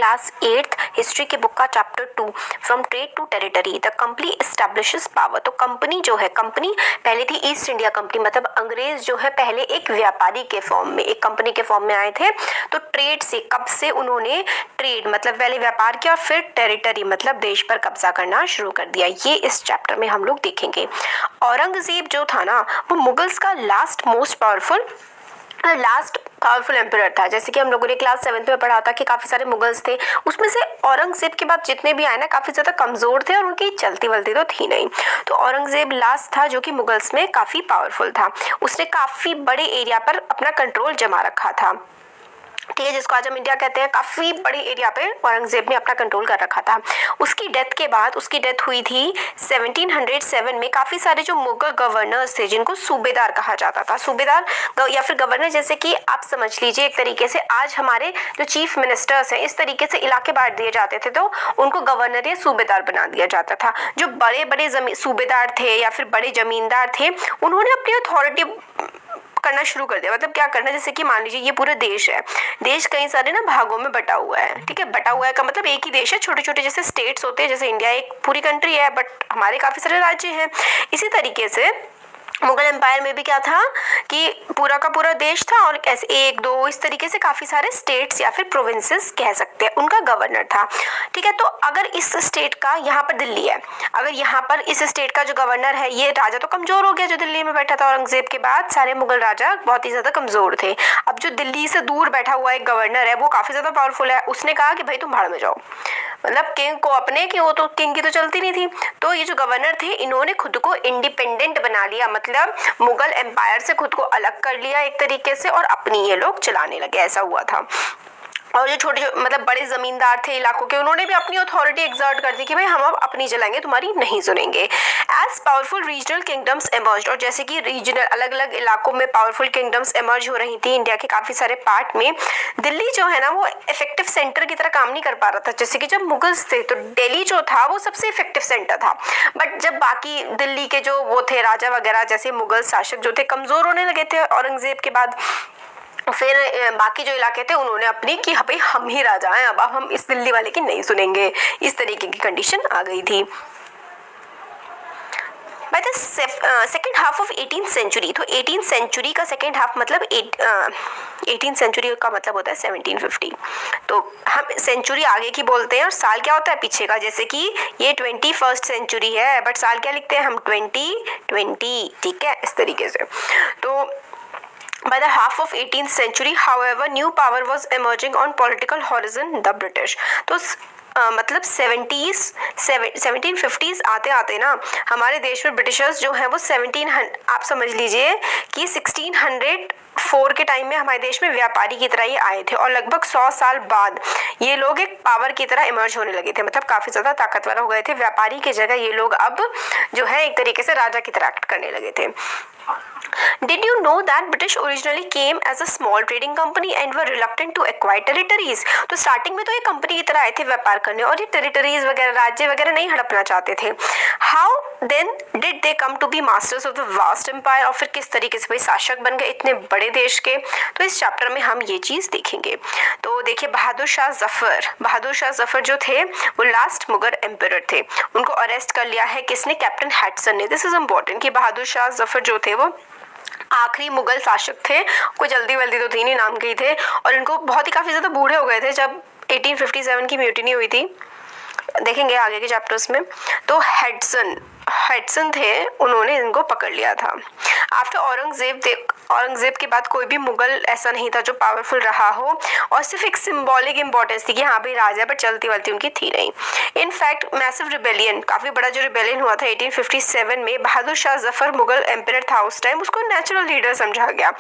Class 8th history के book का chapter 2 from trade to territory the company establishes power. तो company जो है, कंपनी पहले थी ईस्ट इंडिया कंपनी, मतलब अंग्रेज जो है पहले एक व्यापारी के फॉर्म में, एक कंपनी के फॉर्म में आए थे। तो ट्रेड से, कब से उन्होंने ट्रेड मतलब पहले व्यापार किया और फिर टेरिटरी मतलब देश पर कब्जा करना शुरू कर दिया। ये इस चैप्टर में हम लोग देखेंगे। औरंगजेब जो था ना, वो मुगल्स का लास्ट पावरफुल एम्परर था। जैसे कि हम लोगों ने क्लास 7th में पढ़ा था कि काफी सारे मुगल्स थे, उसमें से औरंगजेब के बाद जितने भी आए ना काफी ज्यादा कमजोर थे और उनकी चलती वलती तो थी नहीं। तो औरंगजेब लास्ट था जो कि मुगल्स में काफी पावरफुल था। उसने काफी बड़े एरिया पर अपना कंट्रोल जमा रखा था, ठीक है, जिसको आज हम इंडिया कहते हैं। काफी बड़े एरिया पे औरंगजेब ने अपना कंट्रोल कर रखा था। उसकी डेथ के बाद, उसकी डेथ हुई थी 1707 में। काफी सारे जो मुगल गवर्नर्स थे जिनको सूबेदार कहा जाता था, सूबेदार या फिर गवर्नर, जैसे कि आप समझ लीजिए एक तरीके से आज हमारे जो चीफ मिनिस्टर्स हैं, इस तरीके से इलाके बांट दिए जाते थे तो उनको गवर्नर या सूबेदार बना दिया जाता था। जो बड़े बड़े सूबेदार थे या फिर बड़े जमींदार थे, उन्होंने अपनी अथॉरिटी करना शुरू कर दिया। मतलब क्या करना, जैसे कि मान लीजिए ये पूरा देश है, देश कई सारे ना भागों में बटा हुआ है, ठीक है। बटा हुआ है का मतलब एक ही देश है, छोटे छोटे जैसे स्टेट्स होते हैं, जैसे इंडिया एक पूरी कंट्री है बट हमारे काफी सारे राज्य हैं। इसी तरीके से मुगल एम्पायर में भी क्या था कि पूरा का पूरा देश था और ऐसे 1 2 इस तरीके से काफी सारे स्टेट्स या फिर प्रोविंसेस कह सकते हैं, उनका गवर्नर था, ठीक है। तो अगर इस स्टेट का, यहाँ पर दिल्ली है, अगर यहाँ पर इस स्टेट का जो गवर्नर है, ये राजा तो कमजोर हो गया जो दिल्ली में बैठा था औरंगजेब के बाद, सारे मुगल राजा बहुत ही ज्यादा कमजोर थे। अब जो दिल्ली से दूर बैठा हुआ एक गवर्नर है वो काफी ज्यादा पावरफुल है। उसने कहा कि भाई तुम भाड़ में जाओ, मतलब किंग को अपने की, वो तो किंग की तो चलती नहीं थी। तो ये जो गवर्नर थे इन्होंने खुद को इंडिपेंडेंट बना लिया, मतलब मुगल एम्पायर से खुद को अलग कर लिया एक तरीके से और अपनी ये लोग चलाने लगे, ऐसा हुआ था। और जो छोटे मतलब बड़े जमींदार थे इलाकों के, उन्होंने भी अपनी अथॉरिटी एक्सर्ट कर दी कि भाई हम अब अपनी चलाएंगे, तुम्हारी नहीं सुनेंगे। As powerful regional kingdoms emerge, और जैसे कि रीजनल अलग अलग इलाकों में पावरफुल किंगडम्स एमर्ज हो रही थी इंडिया के काफी सारे पार्ट में, दिल्ली जो है ना वो इफेक्टिव सेंटर की तरह काम नहीं कर पा रहा था। जैसे कि जब मुगल्स थे तो दिल्ली जो था वो सबसे इफेक्टिव सेंटर था, बट जब बाकी दिल्ली के जो वो थे राजा वगैरह, जैसे मुगल शासक जो थे, कमजोर होने लगे थे औरंगजेब के बाद, फिर बाकी जो इलाके थे उन्होंने अपनी कि भाई हम ही राजा हैं, अब हम इस दिल्ली वाले की नहीं सुनेंगे, इस तरीके की कंडीशन आ गई थी। By the second half of 18th century, तो 18th सेंचुरी का सेकेंड हाफ मतलब 18th सेंचुरी का मतलब होता है 1750। तो हम सेंचुरी आगे की बोलते हैं और साल क्या होता है पीछे का। जैसे कि ये 21st सेंचुरी है बट साल क्या लिखते हैं हम, 2020, ठीक है, इस तरीके से। तो by the half of 18th century, however, new power was emerging on political horizon, the British. तो मतलब 1750s आते आते ना हमारे देश में ब्रिटिशर्स जो हैं वो 1700, आप समझ लीजिए कि 1604 के टाइम में हमारे देश में व्यापारी की तरह ही आए थे और लगभग 100 साल बाद ये लोग एक पावर की तरह इमर्ज होने लगे थे, मतलब काफी ज्यादा ताकतवर हो गए थे। व्यापारी की जगह ये लोग अब जो है एक तरीके से राजा की तरह एक्ट करने लगे थे। Did you know that British originally came as a small trading company and were reluctant to acquire territories? तो स्टार्टिंग में तो ये कंपनी की तरह आए थे व्यापार करने और ये टेरिटरीज वगैरह, राज्य वगैरह नहीं हड़पना चाहते थे। How then did they come to be masters of the vast empire? और फिर किस तरीके से भाई शासक बन गए इतने बड़े देश के, तो इस चैप्टर में हम ये चीज देखेंगे। तो देखिए बहादुर शाह जफर जो थे वो लास्ट मुगल एम्परर थे। उनको अरेस्ट कर लिया है किसने, कैप्टन हैडसन ने। दिस इज इम्पोर्टेंट कि बहादुर शाह जफर जो थे वो आखिरी मुगल शासक थे, कोई जल्दी वल्दी तो थी नहीं, नाम के ही थे, और इनको बहुत ही काफी ज्यादा बूढ़े हो गए थे जब 1857 की म्यूटिनी हुई थी, देखेंगे आगे के चैप्टर्स में। तो हेडसन थे, उन्होंने इनको पकड़ लिया था। आफ्टर औरंगजेब के बाद कोई भी मुगल ऐसा नहीं था जो पावरफुल रहा हो, और सिर्फ एक सिंबॉलिक इंपॉर्टेंस थी कि हाँ भाई राजा, पर चलती वलती उनकी थी नहीं। इनफैक्ट मैसिव रिबेलियन, काफी बड़ा जो रिबेलियन हुआ था 1857 में, बहादुर शाह जफर मुगल एम्परर था उस टाइम, उसको नेचुरल लीडर समझा गया,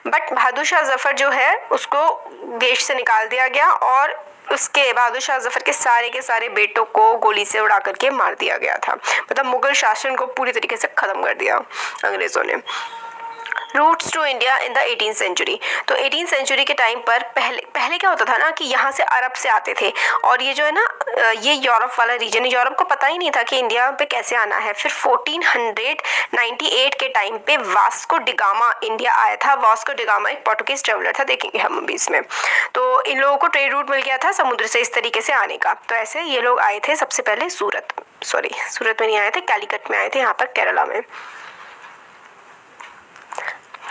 बट बहादुर शाह जफर जो है उसको देश से निकाल दिया गया और उसके बहादुर शाह जफर के सारे बेटों को गोली से उड़ा करके मार दिया गया था। मतलब मुगल शासन को पूरी तरीके से खत्म कर दिया अंग्रेजों ने। Routes to India in the 18th century. तो 18th सेंचुरी के टाइम पर पहले क्या होता था ना कि यहाँ से अरब से आते थे, और ये जो है ना ये यूरोप वाला रीजन, यूरोप को पता ही नहीं था कि इंडिया पे कैसे आना है। फिर 1498 के टाइम पे वास्को डिगामा इंडिया आया था। वास्को डिगामा एक पोर्टुगीज ट्रेवलर था, देखेंगे हम अभी इसमें। तो इन लोगों को ट्रेड रूट मिल गया था समुद्र से इस तरीके से आने का। तो ऐसे ये लोग आए थे सबसे पहले सूरत में नहीं आए थे, कैलीकट में आए थे, यहाँ पर केरला में।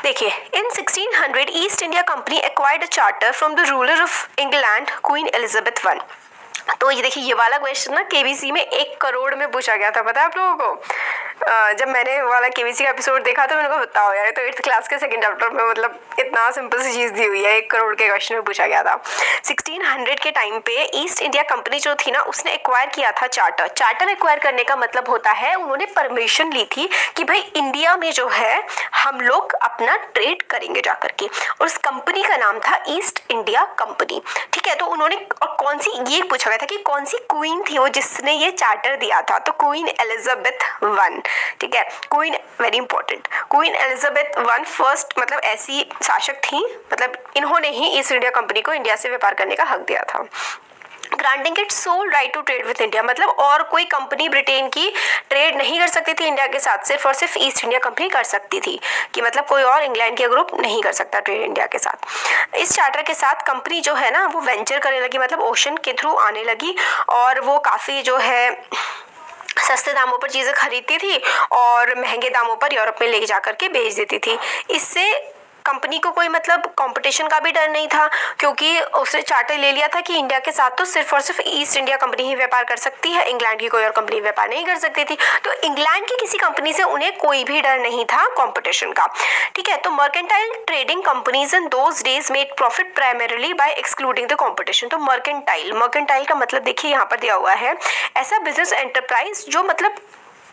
देखिए, इन 1600 east India company acquired a charter from the ruler of England queen Elizabeth I। तो ये देखिए, ये वाला क्वेश्चन ना केबीसी में 1 करोड़ में पूछा गया था, पता है आप लोगों को? जब मैंने वाला केबीसी का एपिसोड देखा तो मैंने कहा बताओ यार, तो 8th क्लास के सेकंड चैप्टर में मतलब इतना सिंपल सी चीज़ दी हुई है, 1 करोड़ के क्वेश्चन में पूछा गया था। 1600 के टाइम पे ईस्ट इंडिया कंपनी जो थी ना, उसने एक्वायर किया था चार्टर। चार्टर एक्वायर करने का मतलब होता है उन्होंने परमिशन ली थी कि भाई इंडिया में जो है हम लोग अपना ट्रेड करेंगे जा करके, और उस कंपनी का नाम था ईस्ट इंडिया कंपनी। ठीक है, तो उन्होंने, और कौन सी, ये पूछा गया था कि कौन सी क्वीन थी वो जिसने ये चार्टर दिया था, तो क्वीन एलिजाबेथ I। ठीक है, Queen very important, Queen Elizabeth I first मतलब ऐसी शासक थी, मतलब इन्होंने ही ईस्ट इंडिया कंपनी को इंडिया से व्यापार करने का हक दिया था। Granting it sole right to trade with India, मतलब और कोई कंपनी ब्रिटेन की ट्रेड नहीं कर सकती थी इंडिया के साथ, सिर्फ और सिर्फ ईस्ट इंडिया कंपनी कर सकती थी, कि मतलब कोई और इंग्लैंड के ग्रुप नहीं कर सकता ट्रेड इंडिया के साथ। इस चार्टर के साथ कंपनी जो है ना वो वेंचर करने लगी, मतलब ओशन के थ्रू आने लगी, और वो काफ़ी जो है सस्ते दामों पर चीज़ें खरीदती थी और महंगे दामों पर यूरोप में ले जा करके बेच देती थी। इससे कंपनी को कोई मतलब कंपटीशन का भी डर नहीं था, क्योंकि उसने चार्टर ले लिया था कि इंडिया के साथ तो सिर्फ और सिर्फ ईस्ट इंडिया कंपनी ही व्यापार कर सकती है, इंग्लैंड की कोई और कंपनी व्यापार नहीं कर सकती थी। तो इंग्लैंड की किसी कंपनी से उन्हें कोई भी डर नहीं था कंपटीशन का। ठीक है, तो mercantile trading companies in those days made profit primarily by excluding the competition. तो मर्केंटाइल का मतलब देखिए यहाँ पर दिया हुआ है, ऐसा बिजनेस एंटरप्राइज जो मतलब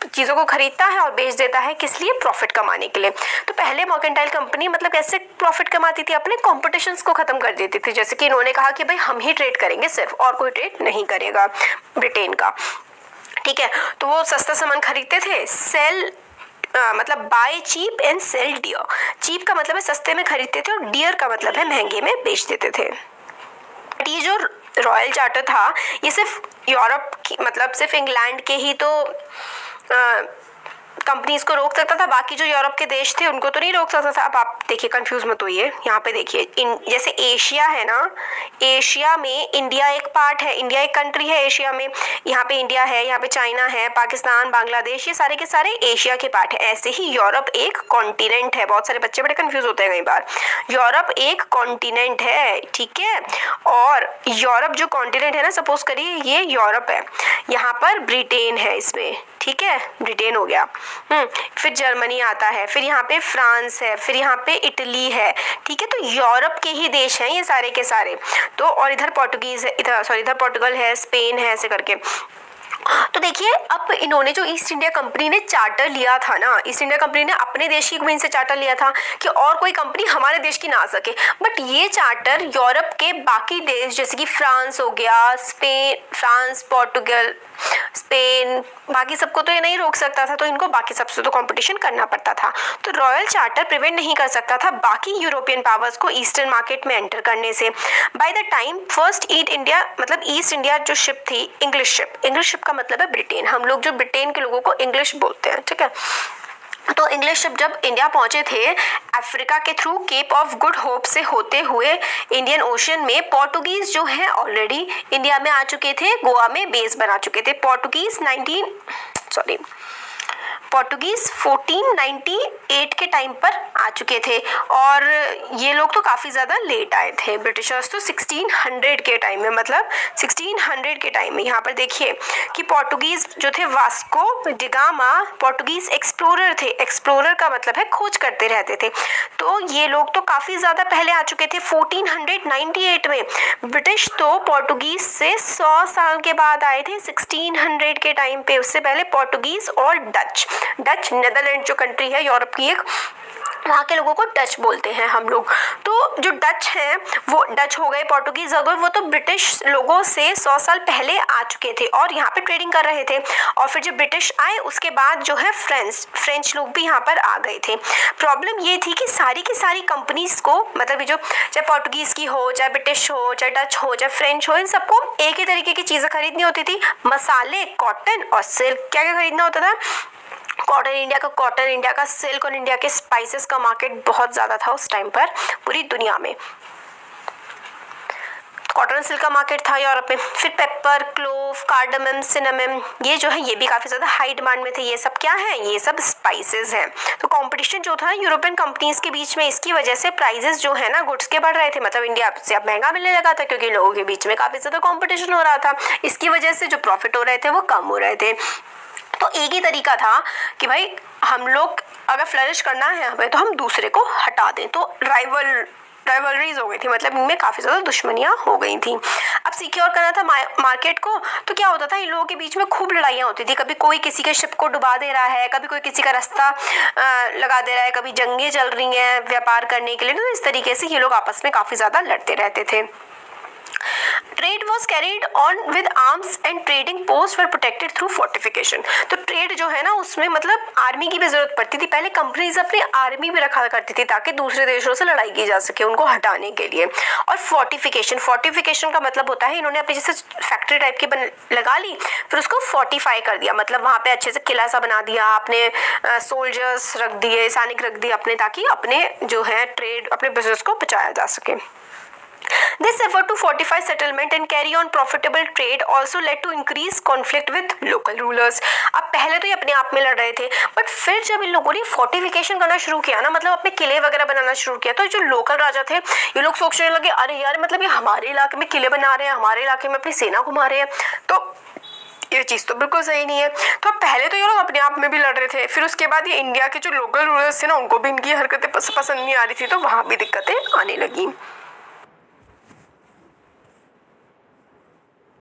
चीज़ों को खरीदता है और बेच देता है, किस लिए? प्रॉफिट कमाने के लिए। तो पहले मर्केंटाइल कंपनी मतलब कैसे प्रॉफिट कमाती थी? अपने कॉम्पिटिशंस को ख़त्म कर देती थी, जैसे कि इन्होंने कहा कि भाई हम ही ट्रेड करेंगे सिर्फ, और कोई ट्रेड नहीं करेगा ब्रिटेन का। ठीक है, तो वो सस्ता सामान खरीदते थे, सेल मतलब buy cheap and sell dear. Cheap का मतलब है सस्ते में खरीदते थे, और डियर का मतलब है महंगे में बेच देते थे। ये जो रॉयल चार्टर था ये सिर्फ यूरोप की, मतलब सिर्फ इंग्लैंड के ही तो कंपनीज को रोक सकता था, बाकी जो यूरोप के देश थे उनको तो नहीं रोक सकता था। अब आप देखिए, कंफ्यूज मत होइए, यहाँ पे देखिए, जैसे एशिया है ना, एशिया में इंडिया एक पार्ट है, इंडिया एक कंट्री है एशिया में, यहाँ पे इंडिया है, यहाँ पे चाइना है, पाकिस्तान, बांग्लादेश, ये सारे के सारे एशिया के पार्ट है। ऐसे ही यूरोप एक कॉन्टिनेंट है। बहुत सारे बच्चे बड़े कंफ्यूज होते हैं कई बार। यूरोप एक कॉन्टिनेंट है, ठीक है, और यूरोप जो कॉन्टिनेंट है ना, सपोज करिए ये यूरोप है, यहाँ पर ब्रिटेन है इसमें, ठीक है, ब्रिटेन हो गया। फिर जर्मनी आता है, फिर यहाँ पे फ्रांस है, फिर यहाँ पे इटली है, ठीक है। तो यूरोप के ही देश हैं ये सारे के सारे। तो और इधर पोर्टुगीज है, इधर पोर्टुगल है, स्पेन है, ऐसे करके। तो देखिए, अब इन्होंने जो ईस्ट इंडिया कंपनी ने चार्टर लिया था ना, ईस्ट इंडिया कंपनी ने अपने देश की क्वीन से चार्टर लिया था कि और कोई कंपनी हमारे देश की ना आ सके। बट ये चार्टर यूरोप के बाकी देश जैसे कि फ्रांस हो गया, फ्रांस, पोर्टुगल, स्पेन, बाकी सबको तो ये नहीं रोक सकता था, तो इनको बाकी सबसे तो कंपटीशन करना पड़ता था। तो रॉयल चार्टर प्रिवेंट नहीं कर सकता था बाकी यूरोपियन पावर्स को ईस्टर्न मार्केट में एंटर करने से। By the time first east India, मतलब ईस्ट इंडिया जो शिप थी, इंग्लिश शिप का मतलब है ब्रिटेन। हम लोग जो ब्रिटेन के लोगों को इंग्लिश बोलते हैं, ठीक है। तो इंग्लिश शिप जब इंडिया पहुंचे थे, अफ्रीका के through Cape of Good Hope से होते हुए इंडियन ओशन में, पोर्टुगीज जो है ऑलरेडी इंडिया में आ चुके थे, गोवा में बेस बना चुके थे। पोर्टुगीज 1498 के टाइम पर आ चुके थे, और ये लोग तो काफ़ी ज़्यादा लेट आए थे। ब्रिटिशर्स तो 1600 के टाइम में, मतलब 1600 के टाइम में। यहाँ पर देखिए कि पोर्टुगीज़ जो थे, वास्को डिगामा पोर्टुगीज़ एक्सप्लोरर थे। एक्सप्लोरर का मतलब है खोज करते रहते थे। तो ये लोग तो काफ़ी ज़्यादा पहले आ चुके थे 1498 में। ब्रिटिश तो पोर्टुगीज़ से 100 साल के बाद आए थे 1600 के टाइम पे। उससे पहले पोर्टुगीज़ और डच नेदरलैंड जो कंट्री है यूरोप की एक, वहाँ के लोगों को डच बोलते हैं हम लोग। तो जो डच हैं वो डच हो गए, पोर्टुगीज हो गए, वो तो ब्रिटिश लोगों से 100 साल पहले आ चुके थे और यहाँ पे ट्रेडिंग कर रहे थे। और फिर जब ब्रिटिश आए उसके बाद जो है फ्रेंच लोग भी यहाँ पर आ गए थे। प्रॉब्लम ये थी कि सारी की सारी कंपनीज को, मतलब जो चाहे पोर्टुगीज की हो, चाहे ब्रिटिश हो, चाहे डच हो, चाहे फ्रेंच हो, इन सबको एक ही तरीके की चीज़ें खरीदनी होती थी, मसाले, कॉटन और सिल्क। क्या क्या खरीदना होता था? कॉटन इंडिया का सिल्क और इंडिया के स्पाइसेस का मार्केट बहुत ज़्यादा था उस टाइम पर पूरी दुनिया में। कॉटन सिल्क का मार्केट था यूरोप में। फिर पेपर, क्लोव, कार्डमम, सिनेमम, ये जो है ये भी काफ़ी ज़्यादा हाई डिमांड में थे। ये सब क्या है? ये सब स्पाइसेस हैं। तो कंपटीशन जो था यूरोपियन कंपनीज के बीच में, इसकी वजह से प्राइजेस जो है ना गुड्स के बढ़ रहे थे। मतलब इंडिया से अब महंगा मिलने लगा था क्योंकि लोगों के बीच में काफ़ी ज़्यादा कॉम्पिटिशन हो रहा था। इसकी वजह से जो प्रॉफिट हो रहे थे वो कम हो रहे थे। तो एक ही तरीका था कि भाई हम लोग अगर फ्लरिश करना है हमें तो हम दूसरे को हटा दें। तो राइवलरीज हो गई थी, मतलब इनमें काफ़ी ज़्यादा दुश्मनियाँ हो गई थी। अब सिक्योर करना था मार्केट को, तो क्या होता था इन लोगों के बीच में खूब लड़ाइयाँ होती थी। कभी कोई किसी के शिप को डुबा दे रहा है, कभी कोई किसी का रास्ता लगा दे रहा है, कभी जंगें चल रही हैं व्यापार करने के लिए। तो इस तरीके से ये लोग आपस में काफ़ी ज़्यादा लड़ते रहते थे। Trade was carried on with arms and trading post were protected through fortification. तो ट्रेड जो है ना उसमें मतलब आर्मी की भी जरूरत पड़ती थी। पहले कंपनीज अपनी आर्मी भी रखा करती थी ताकि दूसरे देशों से लड़ाई की जा सके उनको हटाने के लिए। और फोर्टिफिकेशन का मतलब होता है इन्होंने अपनी जैसे फैक्ट्री टाइप की लगा ली, फिर उसको फोर्टिफाई कर दिया, मतलब वहाँ पे अच्छे से किला सा बना दिया, अपने सोल्जर्स रख दिए, सैनिक रख दिए अपने, ताकि अपने जो है ट्रेड, अपने बिजनेस को बचाया जा सके। This effort to fortify settlement and carry on profitable trade also led to increased conflict with local rulers. अब पहले तो ये अपने आप में लड़ रहे थे, बट फिर जब इन लोगों ने फोर्टिफिकेशन करना शुरू किया ना, मतलब अपने किले वगैरह बनाना शुरू किया, तो जो लोकल राजा थे ये लोग सोचने लगे अरे यार मतलब ये हमारे इलाके में किले बना रहे हैं, हमारे इलाके में अपनी सेना घुमा रहे हैं, तो ये चीज़ तो बिल्कुल सही नहीं है। तो पहले तो ये लोग अपने आप में भी लड़ रहे थे, फिर उसके बाद ये इंडिया के जो लोकल रूलर्स थे ना उनको भी इनकी हरकतें पसंद नहीं आ रही थी, तो वहाँ भी दिक्कतें आने लगी।